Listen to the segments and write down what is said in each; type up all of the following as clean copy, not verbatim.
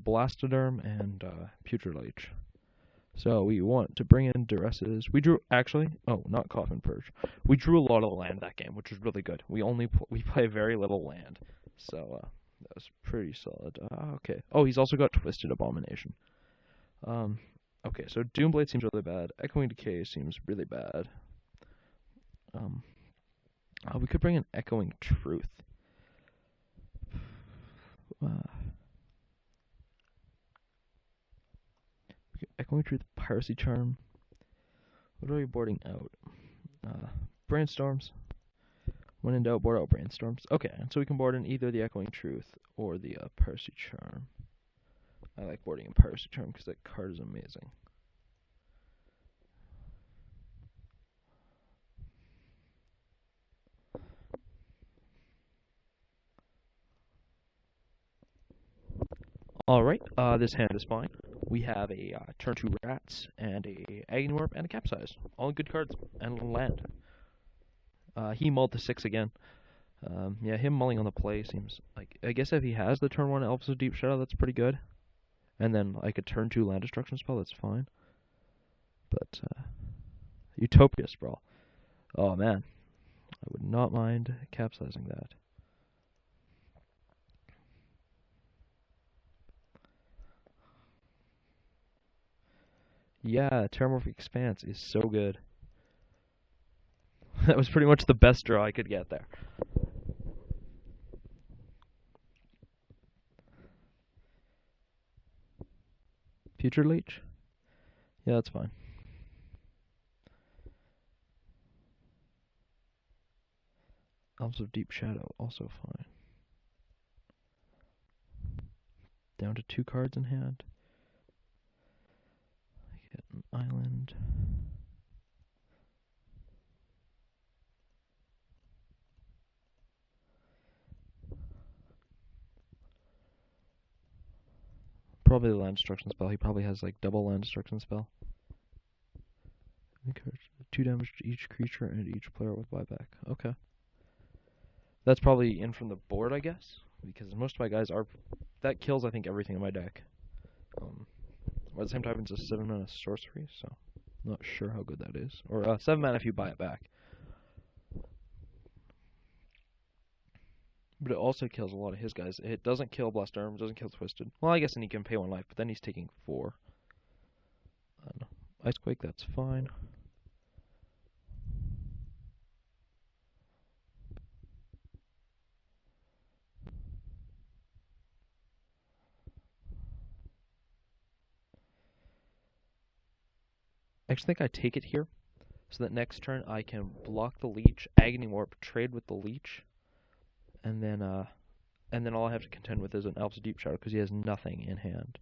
Blastoderm and Putrid Leech. So we want to bring in Duresses. We drew not Coffin Purge. We drew a lot of land that game, which was really good. We play very little land, so that was pretty solid. Okay. Oh, he's also got Twisted Abomination. Okay, so Doomblade seems really bad. Echoing Decay seems really bad. We could bring in Echoing Truth. Echoing Truth, Piracy Charm. What are we boarding out? Brainstorms. When in doubt, board out Brainstorms. Okay, and so we can board in either the Echoing Truth or the Piracy Charm. I like boarding in Piracy Charm because that card is amazing. Alright, this hand is fine. We have a turn 2 Rats, and a Agony Warp, and a Capsize. All good cards, and land. He mulled to 6 again. Yeah, him mulling on the play seems like... I guess if he has the turn 1 Elves of Deep Shadow, that's pretty good. And then, like, a turn 2 land destruction spell, that's fine. But, Utopia Sprawl. Oh, man. I would not mind capsizing that. Yeah, Terramorphic Expanse is so good. That was pretty much the best draw I could get there. Putrid Leech? Yeah, that's fine. Elves of Deep Shadow, also fine. Down to 2 cards in hand. I get an island. Probably the land destruction spell. He probably has like double land destruction spell. 2 damage to each creature and each player with buyback. Okay. That's probably in from the board, I guess, because most of my guys are... That kills, I think, everything in my deck. At the same time, it's a 7 mana sorcery, so I'm not sure how good that is. Or 7 mana if you buy it back. But it also kills a lot of his guys. It doesn't kill Blastoderm, doesn't kill Twisted. Well, I guess then he can pay 1 life, but then he's taking 4. Icequake, that's fine. I just think I take it here, so that next turn I can block the Leech, Agony Warp, trade with the Leech, and then all I have to contend with is an Elves of Deep Shadow, because he has nothing in hand.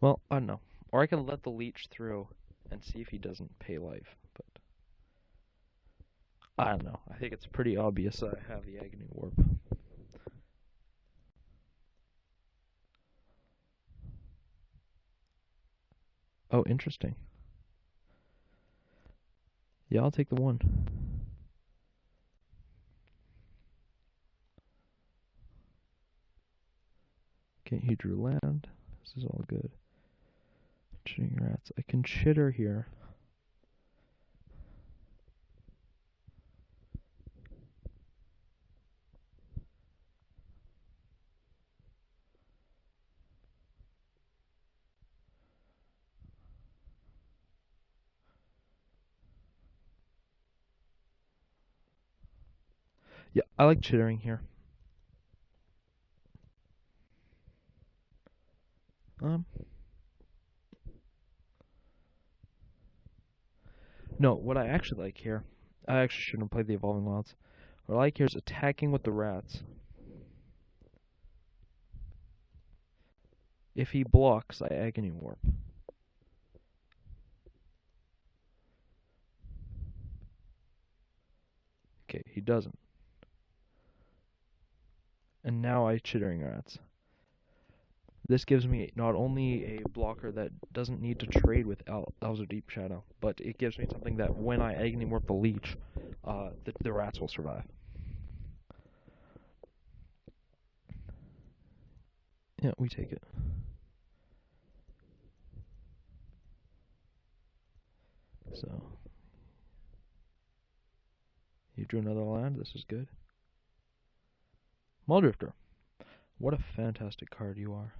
Well, I don't know. Or I can let the Leech through and see if he doesn't pay life, but... I don't know. I think it's pretty obvious that I have the Agony Warp. Oh, interesting. Yeah, I'll take the 1. Okay, he drew land. This is all good. Chitting Rats. I can chitter here. Yeah, I like chittering here. No, what I actually like here, I actually shouldn't have played the Evolving Wilds. What I like here is attacking with the Rats. If he blocks, I Agony Warp. Okay, he doesn't. And now I Chittering Rats. This gives me not only a blocker that doesn't need to trade with Elves of Deep Shadow, but it gives me something that when I Agony Morph the Leech, the rats will survive. Yeah, we take it. So, you drew another land. This is good. Muldrifter. What a fantastic card you are.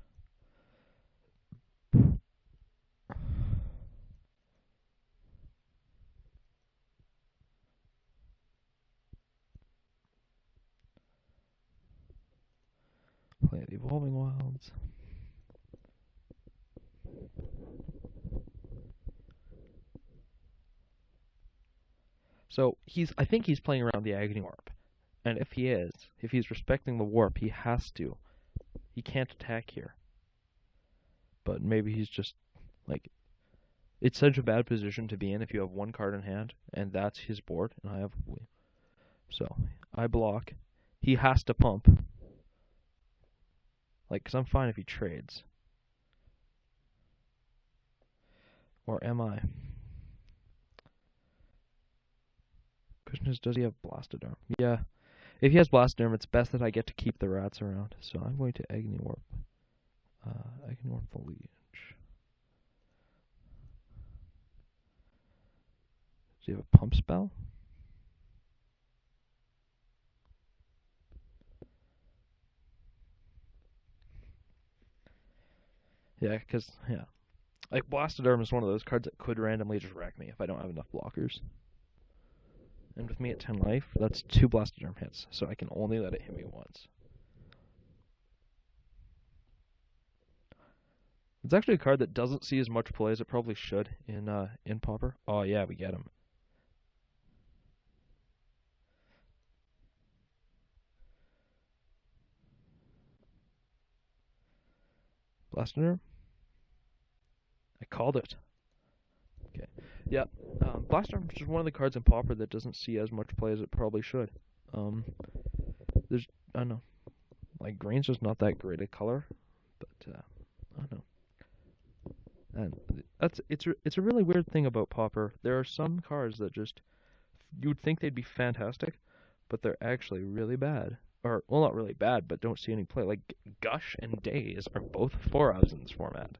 Play the Evolving Wilds. So I think he's playing around the Agony Warp. And if he's respecting the warp, he has to. He can't attack here. But maybe he's just, like, it's such a bad position to be in if you have one card in hand, and that's his board, and I have blue. So, I block. He has to pump. Like, because I'm fine if he trades. Or am I? Question is, does he have Blastoderm? Yeah. If he has Blastoderm, it's best that I get to keep the rats around. So I'm going to Agony Warp. Agony Warp the Leech. Does he have a pump spell? Yeah, because, yeah. Like, Blastoderm is one of those cards that could randomly just wreck me if I don't have enough blockers. And with me at 10 life, that's 2 Blastoderm hits, so I can only let it hit me once. It's actually a card that doesn't see as much play as it probably should in Pauper. Oh yeah, we get him. Blastoderm? I called it. Okay. Yeah. Blastoderm is just one of the cards in Pauper that doesn't see as much play as it probably should. There's, I don't know. Like, green's just not that great a color, but, I don't know. And it's a really weird thing about Pauper. There are some cards that just, you would think they'd be fantastic, but they're actually really bad. Or, well, not really bad, but don't see any play. Like, Gush and Daze are both 4-ofs in this format.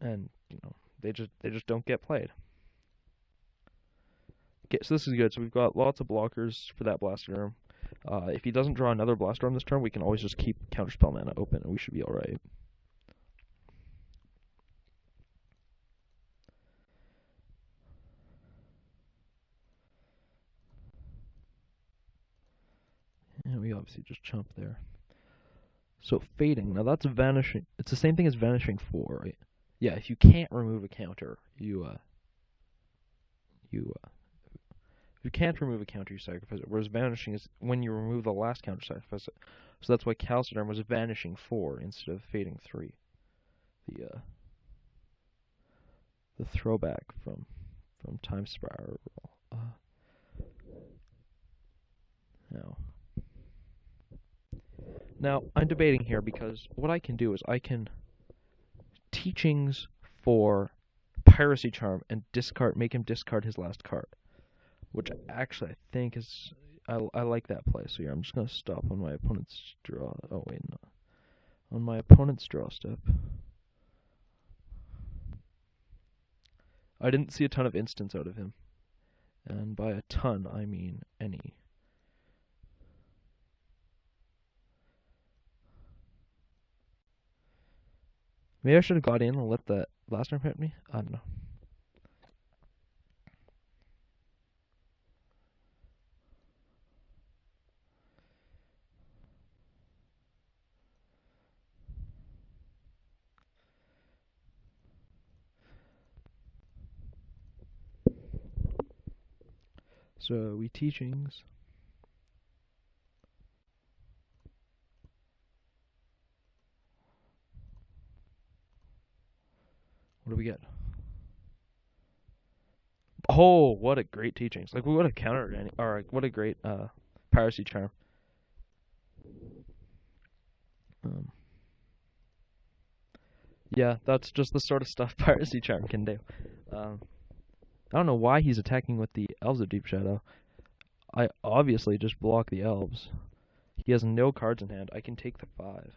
And, you know, they just don't get played. Okay, so this is good. So we've got lots of blockers for that Blastoderm. If he doesn't draw another Blastoderm this turn, we can always just keep Counterspell mana open, and we should be alright. And we obviously just chump there. So Fading, now that's Vanishing. It's the same thing as Vanishing 4, right? Yeah, if you can't remove a counter, if you can't remove a counter, you sacrifice it. Whereas Vanishing is when you remove the last counter, sacrifice it. So that's why Calcidarm was Vanishing 4 instead of Fading 3. The throwback from Time Spiral. Now, I'm debating here because what I can do is I can Teachings for Piracy Charm and make him discard his last card, which actually I think is I like that play. So yeah, I'm just gonna stop on my opponent's draw. Oh wait, no, on my opponent's draw step. I didn't see a ton of instants out of him, and by a ton I mean any. Maybe I should have got in and let the last turn hit me. I don't know. So we Teachings. What do we get? Oh, what a great Teachings! Like, we would have countered any, or what a great Piracy Charm. Yeah, that's just the sort of stuff Piracy Charm can do. Um, I don't know why he's attacking with the Elves of Deep Shadow. I obviously just block the Elves. He has no cards in hand. I can take the 5.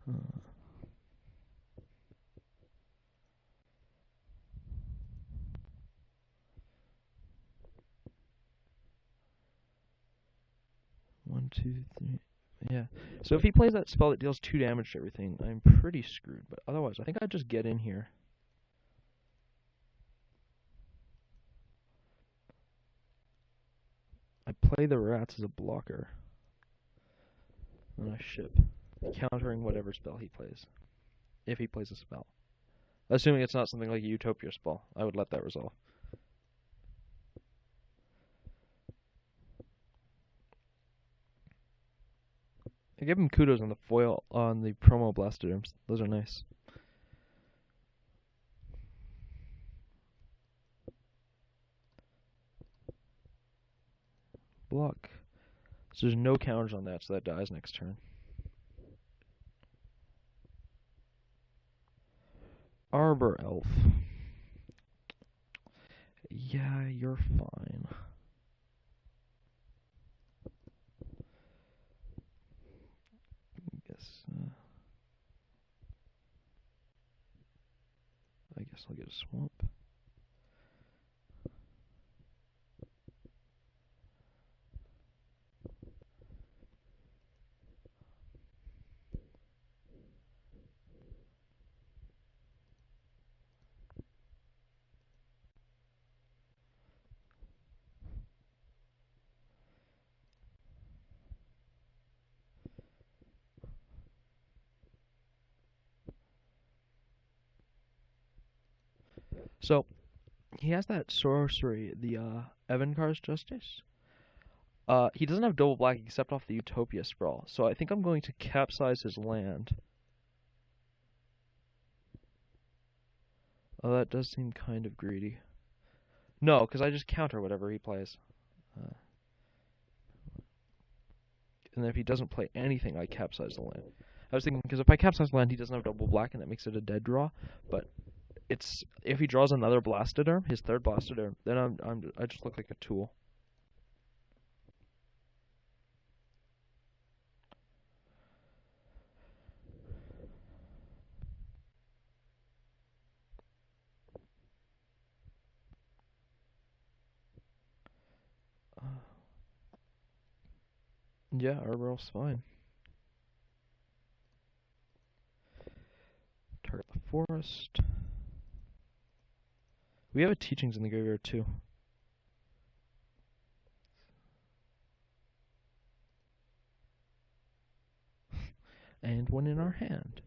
Uh, 1, 2, 3. Yeah. So if he plays that spell that deals 2 damage to everything, I'm pretty screwed. But otherwise, I think I'd just get in here. I play the rats as a blocker. And I ship, countering whatever spell he plays. If he plays a spell. Assuming it's not something like a Utopia spell, I would let that resolve. I give him kudos on the foil, on the promo Blastoderms. Those are nice. Block. So there's no counters on that, so that dies next turn. Arbor Elf. Yeah, you're fine. I guess I'll get a swamp. So, he has that sorcery, the Evankar's Justice. He doesn't have double black except off the Utopia Sprawl, so I think I'm going to capsize his land. Oh, that does seem kind of greedy. No, because I just counter whatever he plays. And then if he doesn't play anything, I capsize the land. I was thinking, because if I capsize land, he doesn't have double black, and that makes it a dead draw. But it's if he draws another Blastoderm, his third Blastoderm, then I just look like a tool. Yeah, Arborel's fine. Target the forest. We have a Teachings in the graveyard too. And one in our hand.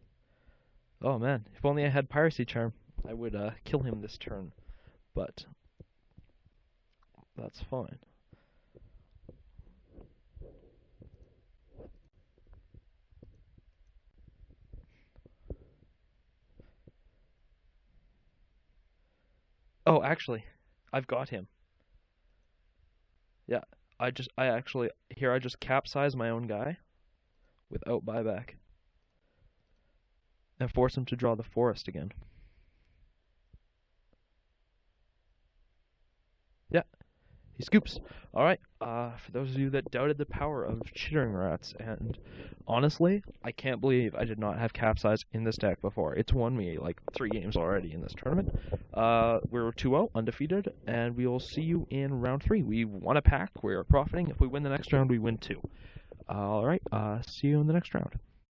Oh man, if only I had Piracy Charm, I would kill him this turn. But that's fine. Oh, actually, I've got him. Yeah, I just capsize my own guy without buyback and force him to draw the forest again. Yeah, he scoops. All right. For those of you that doubted the power of Chittering Rats, and honestly, I can't believe I did not have Capsize in this deck before. It's won me like 3 games already in this tournament. We're 2-0, undefeated, and we will see you in round 3. We won a pack. We're profiting. If we win the next round, we win 2. All right. See you in the next round.